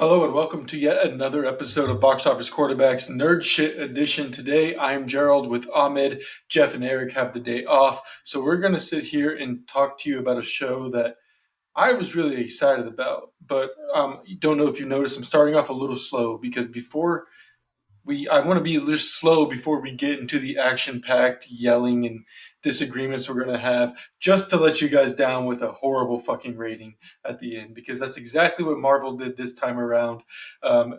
Hello and welcome to yet another episode of Box Office Quarterbacks Nerd Shit Edition. Today I am Gerald with Ahmed. Jeff and Eric have the day off, so we're going to sit here and talk to you about a show that I was really excited about. But don't know if you noticed, I'm starting off a little slow because before I want to be just slow before we get into the action-packed yelling and disagreements we're going to have, just to let you guys down with a horrible fucking rating at the end, because that's exactly what Marvel did this time around.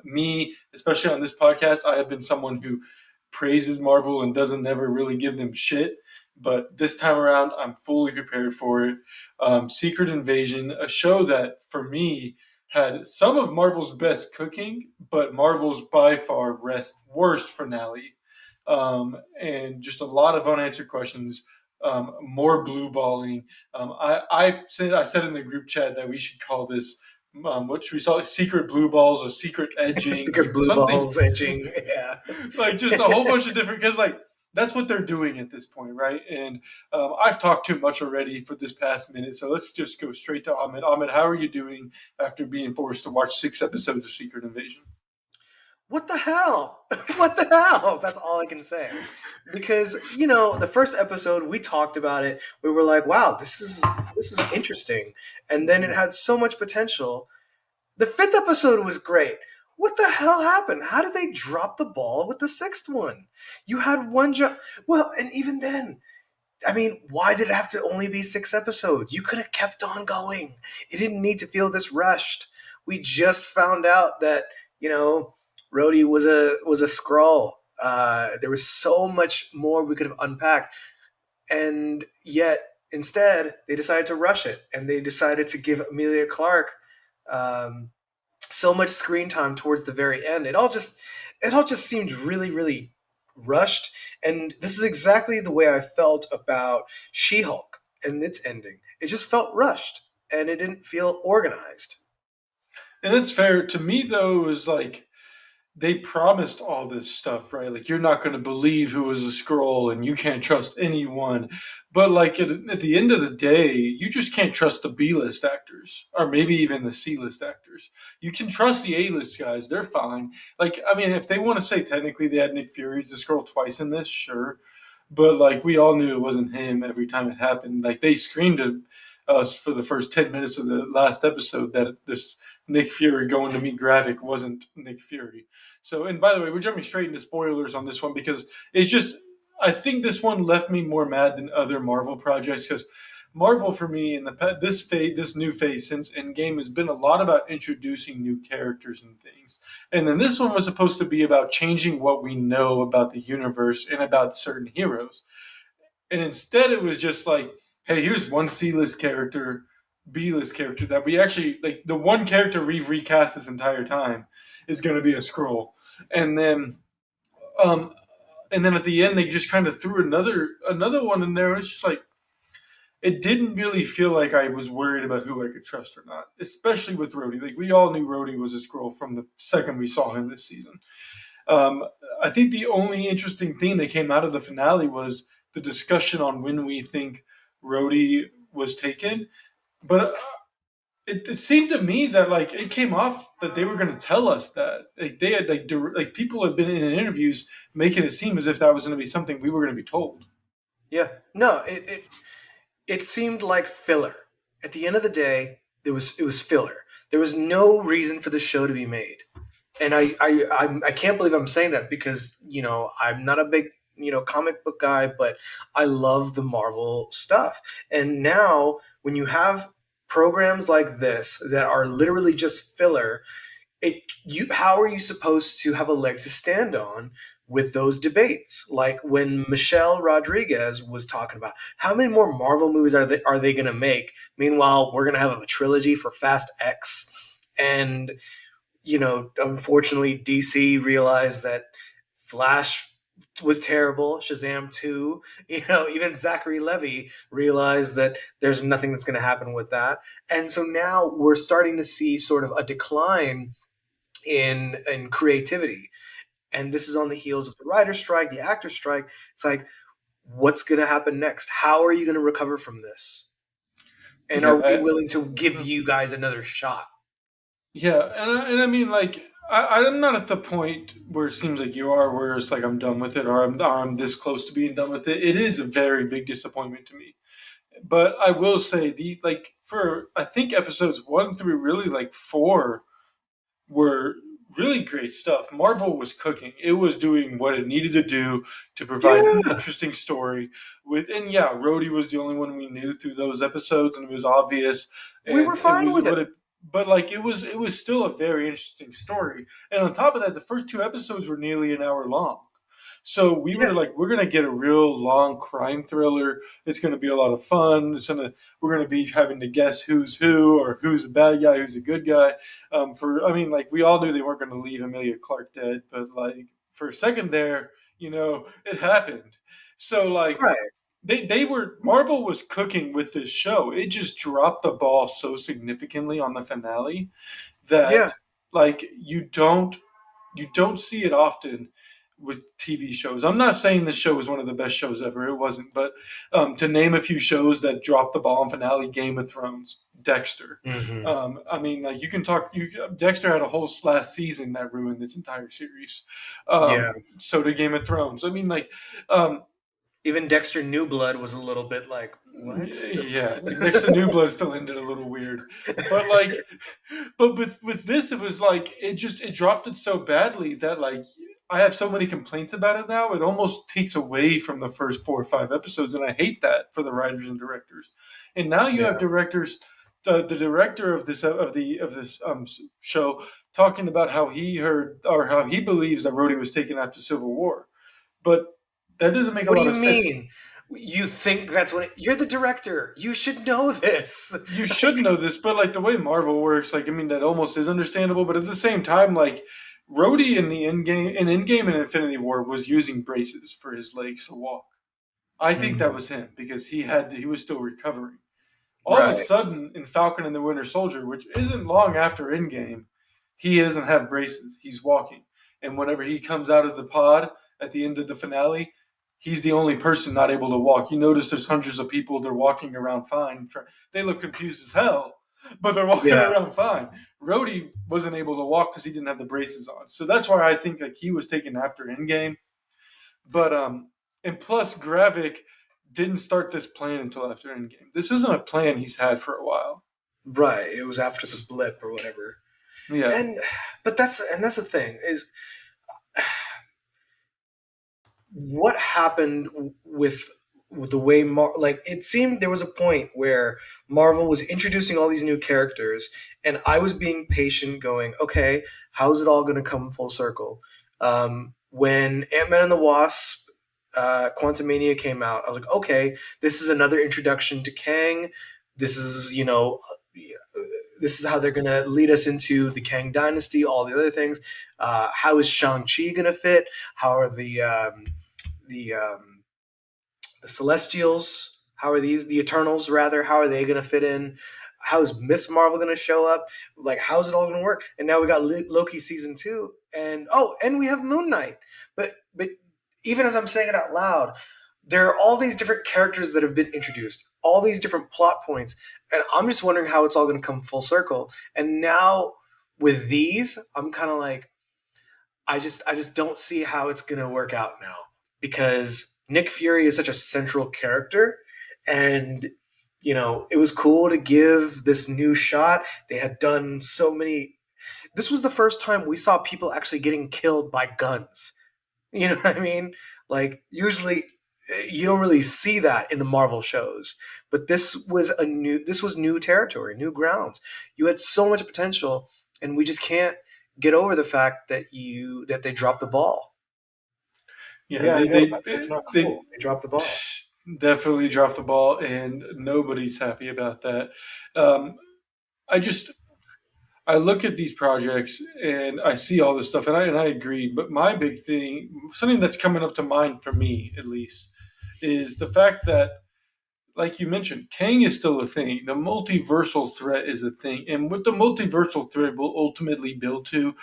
Me, especially on this podcast, I have been someone who praises Marvel and doesn't ever really give them shit. But this time around, I'm fully prepared for it. Secret Invasion, a show that for me had some of Marvel's best cooking, but Marvel's by far worst finale. And just a lot of unanswered questions, more blue balling. I said in the group chat that we should call this what should we call it? Secret blue balls or secret edging, Secret like blue something balls edging. Yeah. like just a whole bunch of different, because like that's what they're doing at this point, right? And I've talked too much already for this past minute, so let's just go straight to Ahmed. Ahmed, how are you doing after being forced to watch 6 episodes of Secret Invasion? What the hell? What the hell? That's all I can say. Because, the first episode we talked about it, we were like, wow, this is interesting. And then it had so much potential. The fifth episode was great. What the hell happened? How did they drop the ball with the sixth one? You had one job. Well, and even then, I mean, why did it have to only be 6 episodes? You could have kept on going. It didn't need to feel this rushed. We just found out that, Rhodey was a Skrull. There was so much more we could have unpacked, and yet instead they decided to rush it, and they decided to give Amelia Clark um, so much screen time towards the very end. It all just seemed really, really rushed. And this is exactly the way I felt about She-Hulk and its ending. It just felt rushed, and it didn't feel organized. And that's fair. To me, though, it was like they promised all this stuff, right? Like you're not going to believe who was a scroll, and you can't trust anyone. But like at the end of the day, you just can't trust the B-list actors, or maybe even the C-list actors. You can trust the A-list guys; they're fine. Like I mean, if they want to say technically they had Nick Fury as the scroll twice in this, sure. But like we all knew it wasn't him every time it happened. Like they screamed at us for the first 10 minutes of the last episode that this Nick Fury going to meet Gravik wasn't Nick Fury. So, and by the way, we're jumping straight into spoilers on this one because it's just, I think this one left me more mad than other Marvel projects because Marvel for me in this new phase since Endgame has been a lot about introducing new characters and things, and then this one was supposed to be about changing what we know about the universe and about certain heroes, and instead it was just like, hey, here's one C-list character, B-list character that we actually like. The one character we've recast this entire time is going to be a scroll, and then um, and then at the end they just kind of threw another one in there. It's just like it didn't really feel like I was worried about who I could trust or not, especially with Rhodey. Like we all knew Rhodey was a scroll from the second we saw him this season. Um, I think the only interesting thing that came out of the finale was the discussion on when we think Rhodey was taken. But it seemed to me that like it came off that they were going to tell us that like they had like people had been in interviews making it seem as if that was going to be something we were going to be told. Yeah. No, it seemed like filler. At the end of the day, it was filler. There was no reason for the show to be made. And I can't believe I'm saying that because, I'm not a big, comic book guy, but I love the Marvel stuff. And now when you have programs like this that are literally just filler, how are you supposed to have a leg to stand on with those debates? Like when Michelle Rodriguez was talking about how many more Marvel movies are they going to make? Meanwhile, we're going to have a trilogy for Fast X, and unfortunately, DC realized that Flash was terrible. Shazam 2, even Zachary Levi realized that there's nothing that's going to happen with that. And so now we're starting to see sort of a decline in creativity. And this is on the heels of the writer's strike, the actor's strike. It's like, what's going to happen next? How are you going to recover from this? And Yeah, are we willing to give you guys another shot? Yeah, and I mean, like, I'm not at the point where it seems like you are, where it's like I'm done with it, or I'm this close to being done with it. It is a very big disappointment to me. But I will say the like for I think episodes 1 through really like 4 were really great stuff. Marvel was cooking. It was doing what it needed to do to provide an Yeah, interesting story. And yeah, Rhodey was the only one we knew through those episodes, and it was obvious, we were and it fine was with it. what it. But like it was still a very interesting story. And on top of that, the first 2 episodes were nearly an hour long. So we were Yeah, like, we're gonna get a real long crime thriller. It's gonna be a lot of fun. We're gonna be having to guess who's who, or who's a bad guy, who's a good guy. I mean, like, we all knew they weren't gonna leave Amelia Clark dead, but like for a second there, it happened. So like right. they were Marvel was cooking with this show. It just dropped the ball so significantly on the finale Yeah, that like you don't see it often with TV shows. I'm not saying this show was one of the best shows ever. It wasn't, but to name a few shows that dropped the ball in finale: Game of Thrones, Dexter. hmm I mean, like, you can talk. Dexter had a whole last season that ruined its entire series. yeah. So did Game of Thrones. I mean, like, um, Even Dexter New Blood was a little bit like, what? yeah, like, Dexter New Blood still ended a little weird, but like, but with this, it was like it dropped it so badly that like I have so many complaints about it now. It almost takes away from the first 4 or 5 episodes, and I hate that for the writers and directors. And now you have Yeah. directors. The director of this show talking about how he heard, or how he believes, that Rhodey was taken after Civil War, but that doesn't make a What do lot you of sense. mean? You think that's what you're the director. You should know this. You should know this, but like the way Marvel works, like, I mean, that almost is understandable. But at the same time, like, Rhodey in Endgame and Infinity War was using braces for his legs to walk. I think that Mhm. was him, because he was still recovering. All of a Right. sudden, in Falcon and the Winter Soldier, which isn't long after Endgame, he doesn't have braces. He's walking, and whenever he comes out of the pod at the end of the finale, he's the only person not able to walk. You notice there's hundreds of people; they're walking around fine. They look confused as hell, but they're walking Yeah. around fine. Rhodey wasn't able to walk because he didn't have the braces on. So that's why I think like he was taken after Endgame. But and plus Gravik didn't start this plan until after Endgame. This wasn't a plan he's had for a while. Right. It was after the blip or whatever. Yeah, And but that's the thing is what happened with the way like it seemed there was a point where Marvel was introducing all these new characters and I was being patient going, okay, how's it all going to come full circle? When Ant-Man and the Wasp Quantumania came out, I was like, okay, this is another introduction to Kang. This is, this is how they're going to lead us into the Kang dynasty, all the other things. How is Shang-Chi going to fit? How are the the Celestials? How are the Eternals rather? How are they going to fit in? How is Miss Marvel going to show up? Like, how's it all going to work? And now we got Loki season 2, and and we have Moon Knight. But even as I'm saying it out loud, there are all these different characters that have been introduced, all these different plot points, and I'm just wondering how it's all going to come full circle. And now with these, I'm kind of like, I just don't see how it's going to work out now because Nick Fury is such a central character, and it was cool to give this new shot. They had done so many. This was the first time we saw people actually getting killed by guns. You know what I mean? Like, usually you don't really see that in the Marvel shows, but this was new territory, new grounds. You had so much potential, and we just can't get over the fact that they dropped the ball. yeah, Yeah, I they know. they That's not they cool. They dropped the ball. definitely dropped the ball, and nobody's happy about that. Um, I just I look at these projects and I see all this stuff, and I agree. But my big thing, something that's coming up to mind for me at least, is the fact that, like you mentioned, Kang is still a thing. The multiversal threat is a thing, and what the multiversal threat will ultimately build to,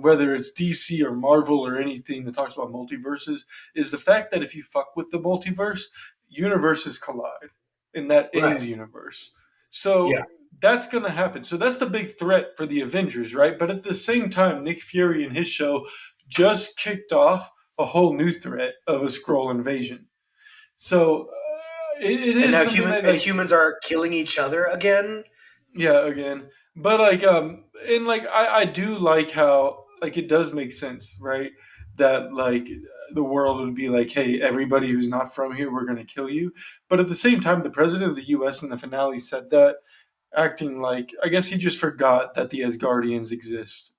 whether it's DC or Marvel or anything that talks about multiverses, is the fact that if you fuck with the multiverse, universes collide, and that Right. ends universe. So Yeah. that's going to happen. So that's the big threat for the Avengers, right? But at the same time, Nick Fury and his show just kicked off a whole new threat of a Skrull invasion. So it And is now something that like humans are killing each other again. yeah again, but like and like I do like how like it does make sense, right? That like the world would be like, hey, everybody who's not from here, we're going to kill you. But at the same time, the president of the U.S. in the finale said that, acting like I guess he just forgot that the Asgardians exist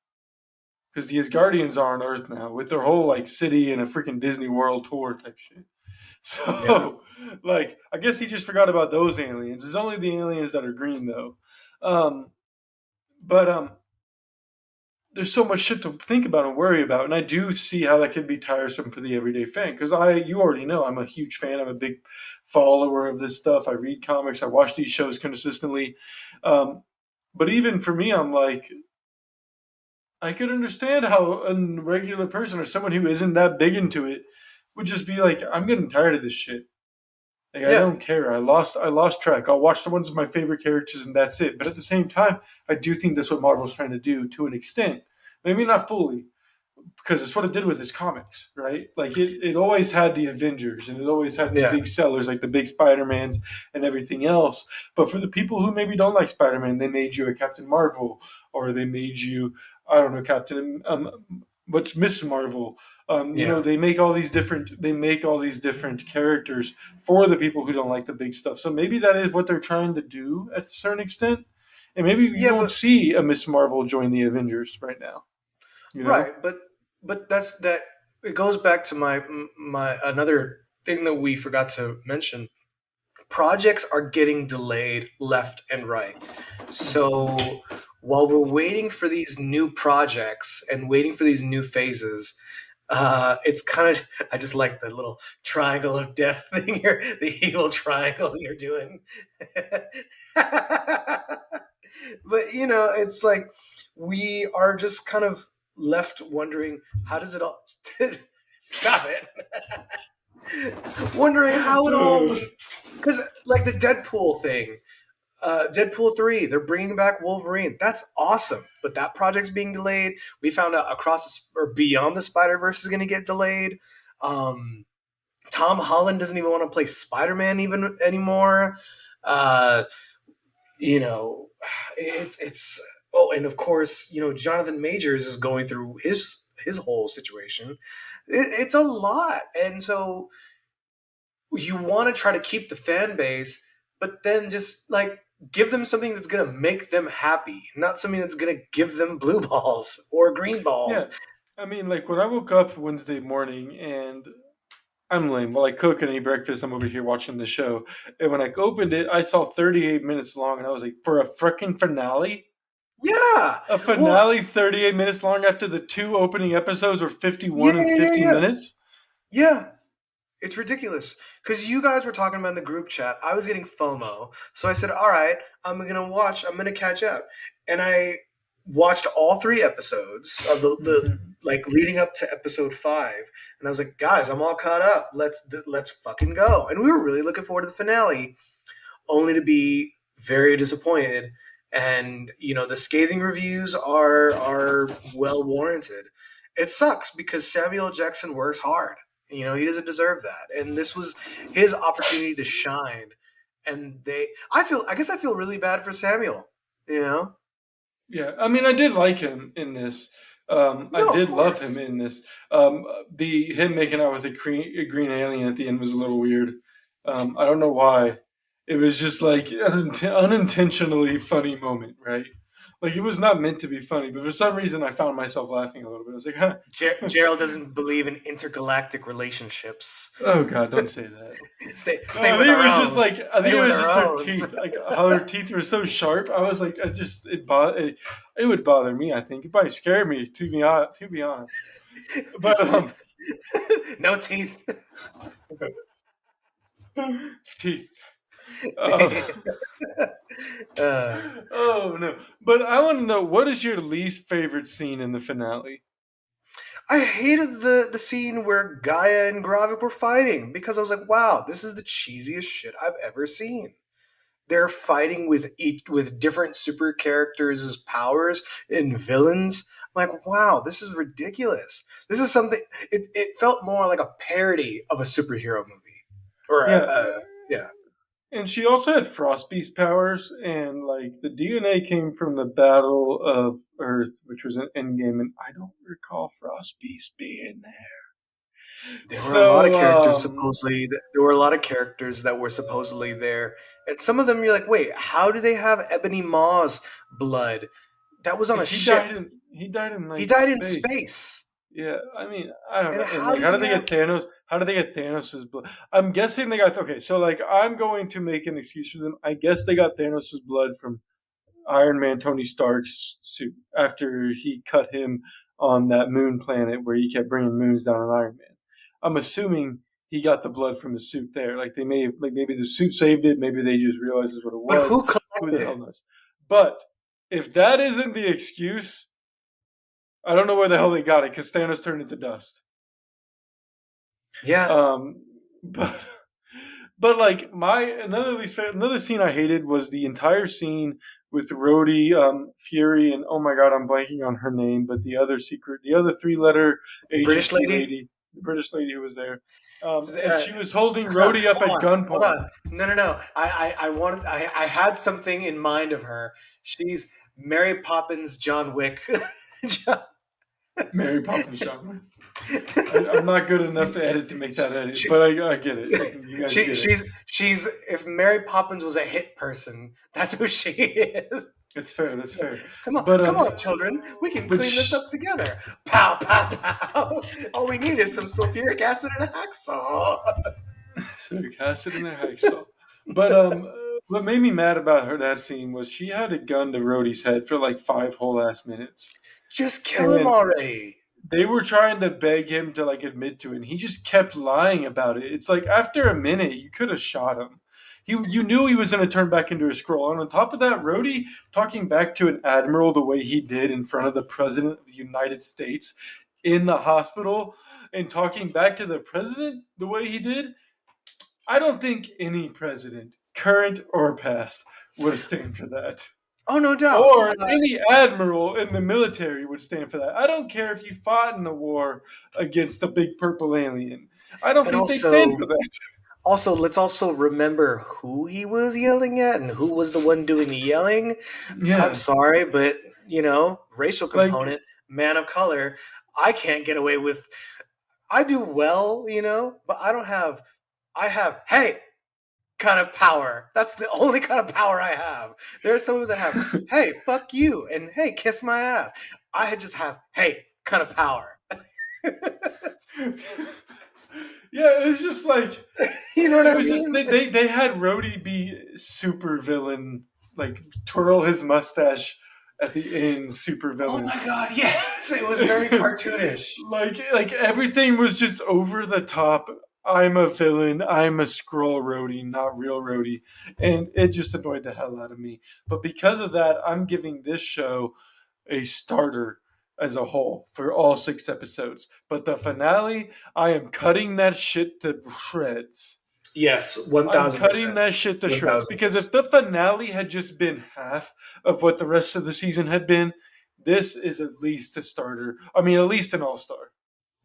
because the Asgardians are on Earth now with their whole like city and a freaking Disney World tour type shit. Yeah. So, like, I guess he just forgot about those aliens. It's only the aliens that are green, though. Um, but there's so much shit to think about and worry about, and I do see how that can be tiresome for the everyday fan. Because you already know, I'm a huge fan. I'm a big follower of this stuff. I read comics. I watch these shows consistently. Um, but even for me, I'm like, I could understand how a regular person or someone who isn't that big into it would just be like, I'm getting tired of this shit. Like I Yeah. don't care. I lost track. I'll watch the ones of my favorite characters and that's it. But at the same time, I do think that's what Marvel's trying to do to an extent. Maybe not fully, because it's what it did with its comics, right? Like it always had the Avengers and it always had the Yeah. big sellers like the big Spider-Mans and everything else. But for the people who maybe don't like Spider-Man, they made you a Captain Marvel or they made you, I don't know, Captain what's Miss Marvel. You know, Yeah. they make all these different characters for the people who don't like the big stuff. So maybe that is what they're trying to do at a certain extent. And maybe you Yeah. won't But see a Miss Marvel join the Avengers right now. You know? right. But that's that. It goes back to my another thing that we forgot to mention. Projects are getting delayed left and right. So while we're waiting for these new projects and waiting for these new phases, it's kind of I just like the little triangle of death thing here, the evil triangle you're doing. But it's like we are just kind of left wondering how does it all stop it wondering how it all because like the Deadpool thing, Deadpool 3, they're bringing back Wolverine. That's awesome. But that project's being delayed. We found out or Beyond the Spider-Verse is going to get delayed. Um, Tom Holland doesn't even want to play Spider-Man even anymore. Uh, you know, it's oh, and of course, Jonathan Majors is going through his whole situation. It's a lot. And so you want to try to keep the fan base, but then just like give them something that's going to make them happy, not something that's going to give them blue balls or green balls. Yeah. I mean, like when I woke up Wednesday morning and I'm lame. While I cook and eat breakfast, I'm over here watching the show. And when I opened it, I saw 38 minutes long, and I was like, for a freaking finale? Yeah. A Well, finale 38 minutes long after the two opening episodes were yeah, 51 and yeah, yeah, 50 yeah. minutes? Yeah. It's ridiculous because you guys were talking about in the group chat. I was getting FOMO, so I said, "All right, I'm gonna catch up," and I watched all three episodes of the Mhm. like leading up to episode 5, and I was like, "Guys, I'm all caught up. Let's fucking go!" And we were really looking forward to the finale, only to be very disappointed. And the scathing reviews are well warranted. It sucks because Samuel Jackson works hard. He doesn't deserve that, and this was his opportunity to shine. And I guess I feel really bad for Samuel. You know, Yeah, I mean, I did like him in this. I no, of did love him course, in this. The him making out with a green alien at the end was a little weird. I don't know why. It was just like an unintentionally funny moment, right? Like it was not meant to be funny, but for some reason I found myself laughing a little bit. I was like, huh. Gerald doesn't believe in intergalactic relationships. Oh God, don't say that. Stay I with think it our was just own. like I think Stay it with was our just their own. teeth, like how their teeth were so sharp. I was like, it would bother me. I think it might scare me to be honest. But No teeth. teeth. Uh, uh, oh no! But I want to know what is your least favorite scene in the finale? I hated the scene where Gaia and Gravik were fighting because I was like, wow, this is the cheesiest shit I've ever seen. they're fighting with different super characters' powers and villains. I'm like, wow, this is ridiculous. This is something. It felt more like a parody of a superhero movie, or Yeah, yeah. and she also had frost beast powers, and like the DNA came from the Battle of Earth, which was an Endgame, and I don't recall frost beast being there. There were a lot of So characters supposedly. There were a lot of characters that were supposedly there, and some of them you're like, wait, how do they have Ebony Maw's blood? That was on a he ship. died in he died in He like died in space. space. Yeah, I mean, I don't And know. And how like, does how did he they get have? Thanos? How did they get Thanos' blood? I'm guessing they got okay. So like, I'm going to make an excuse for them. I guess they got Thanos' blood from Iron Man Tony Stark's suit after he cut him on that moon planet where he kept bringing moons down on Iron Man. I'm assuming he got the blood from his suit there. Like they may, like maybe the suit saved it. Maybe they just realized is what it But was. who Who the collected hell it? knows? But if that isn't the excuse, I don't know where the hell they got it because Thanos turned into dust. Yeah, Um, but but like another scene I hated was the entire scene with Rhodey, Fury, and oh my god, I'm blanking on her name, but the other 3 letter British agency lady. lady, the British lady who was there, and Uh, she was holding Rhodey up hold at on, hold gunpoint. on. No, no, no. I wanted. I had something in mind of her. She's Mary Poppins, John Wick. John- Mary Poppins genre. I'm not good enough to edit to make that edit, she, but I get it. You guys get it. she's if Mary Poppins was a hit person, that's who she is. It's fair. That's fair. Come on, But come on, children. We can but clean this up together. Pow, pow, pow. All we need is some sulfuric acid and a hacksaw. sarcastic in a hacksaw. But what made me mad about her that scene was she had a gun to Rhodey's head for like 5 whole ass minutes, Just kill him and already. they were trying to beg him to like admit to it, and he just kept lying about it. It's like after a minute, you could have shot him. You knew he was going to turn back into a scroll, and on top of that, Rhodey talking back to an admiral the way he did in front of the president of the United States in the hospital, and talking back to the president the way he did. I don't think any president, current or past, would stand for that. Oh, no doubt. Or any admiral in the military would stand for that. I don't care if you fought in a war against the big purple alien. I don't And think they stand also, for that. let's also remember who he was yelling at and who was the one doing the yelling. I'm Yeah. sorry, but racial Like, component, man of color, I can't get away with. I do well, but I have, hey, kind of power. That's the only kind of power I have. There are some people that have, hey, fuck you, and hey, kiss my ass. I just have, hey, kind of power. yeah, it was just like You know what it I was just mean? they had Rhodey be super villain, like twirl his mustache at the end, super Oh villain. my god, yes, it was very cartoonish. like everything was just over the top. I'm a villain. I'm a scroll Rhodey, not real Rhodey, and it just annoyed the hell out of me. But because of that, I'm giving this show a starter as a whole for all 6 episodes. But the finale, I am cutting that shit to shreds. Yes, I'm cutting 1,000%. that shit to shreds 1,000%. because if the finale had just been half of what the rest of the season had been, this is at least a starter. I mean, at least an all star.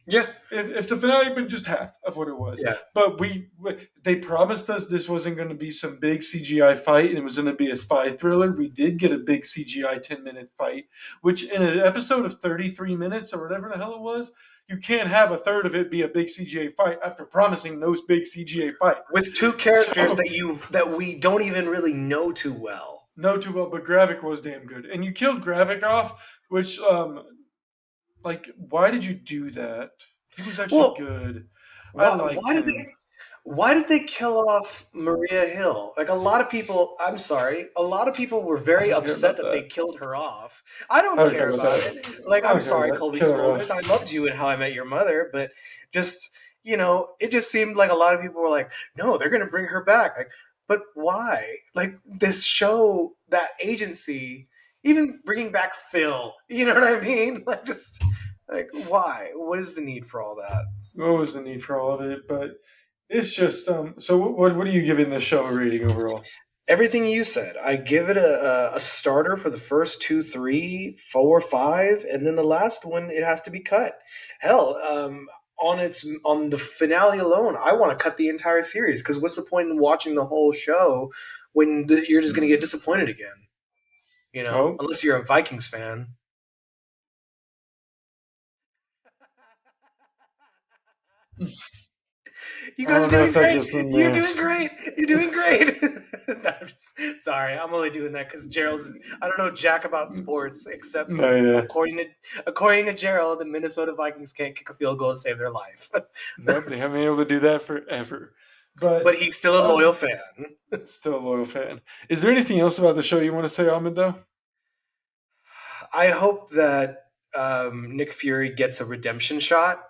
Yeah, If the finale had been just half of what it was, yeah. but they promised us this wasn't going to be some big CGI fight and it was going to be a spy thriller. We did get a big CGI 10-minute fight, which in an episode of 33 minutes or whatever the hell it was, you can't have a third of it be a big CGI fight after promising no big CGI fight With two characters that we don't even really know too well. No, too well, but Gravik was damn good, and you killed Gravik off, which like, why did you do that? He was actually Well, good. I liked him. Why did they kill off Maria Hill? Like a lot of people, I'm sorry, a lot of people were I very don't care upset about that they that. killed her off. I I don't don't care care about about that. it. Like I I'm don't care sorry, about that. Colby Kill her Smulders. off. I loved you in How I Met Your Mother, but just it just seemed like a lot of people were like, no, they're gonna bring her back. Like, but why? Like this show, that agency, even bringing back Phil. You know what I mean? Like just like why? What is the need for all that? What was the need for all of it? But it's just so. What are you giving the show a rating overall? Everything you said. I give it a starter for the first two, three, four, five, and then the last one it has to be cut. Hell, on the finale alone, I want to cut the entire series because what's the point in watching the whole show when you're just going to get disappointed again? You know, Oh, unless you're a Vikings fan. You I guys are don't know doing if that great. gets in You're there. doing great. You're doing great. No, sorry, I'm only doing that because Gerald's. I don't know jack about sports except No, yeah. according to Gerald, the Minnesota Vikings can't kick a field goal to save their life. Nope, they haven't been able to do that forever. But But he's still a loyal fan. still a loyal fan. Is there anything else about the show you want to say, Ahmed, though? I hope that Nick Fury gets a redemption shot.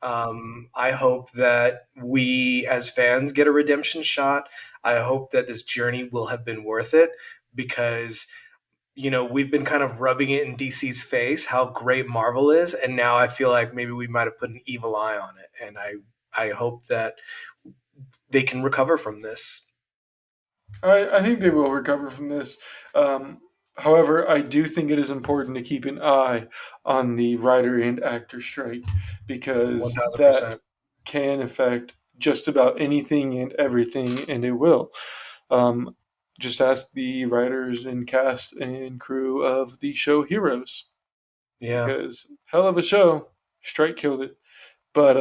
I hope that we as fans get a redemption shot. I hope that this journey will have been worth it because we've been kind of rubbing it in DC's face how great Marvel is, and now I feel like maybe we might have put an evil eye on it, and I hope that they can recover from this. I think they will recover from this. However, I do think it is important to keep an eye on the writer and actor strike One because thousand that percent. can affect just about anything and everything, and it will. Um, just ask the writers and cast and crew of the show Heroes Yeah. because hell of a show. Strike killed it. But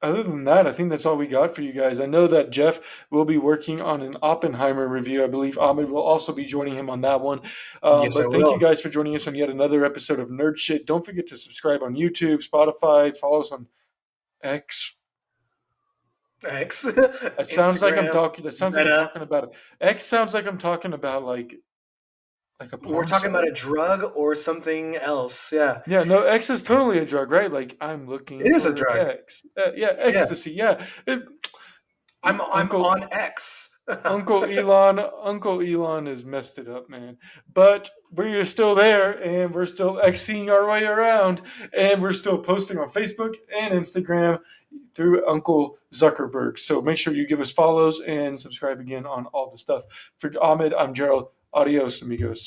other than that, I think that's all we got for you guys. I know that Jeff will be working on an Oppenheimer review. I believe Ahmed will also be joining him on that one. Yes, I But thank you will. guys for joining us on yet another episode of Nerd Shit. Don't forget to subscribe on YouTube, Spotify, follow us on X. Thanks. It sounds like I'm Instagram. talking. That sounds like I'm Meta. talking about X. Sounds like I'm talking about like a We're porn talking about site. a drug or something else. Yeah. Yeah, no, X is totally a drug, right? Like I'm looking It is a for drug. X. Yeah, Yeah. ecstasy. Yeah, I'm Uncle on X. Uncle Elon has messed it up, man. But we're still there, and we're still Xing our way around, and we're still posting on Facebook and Instagram through Uncle Zuckerberg. So make sure you give us follows and subscribe again on all the stuff. For Ahmed, I'm Gerald. Adios, amigos.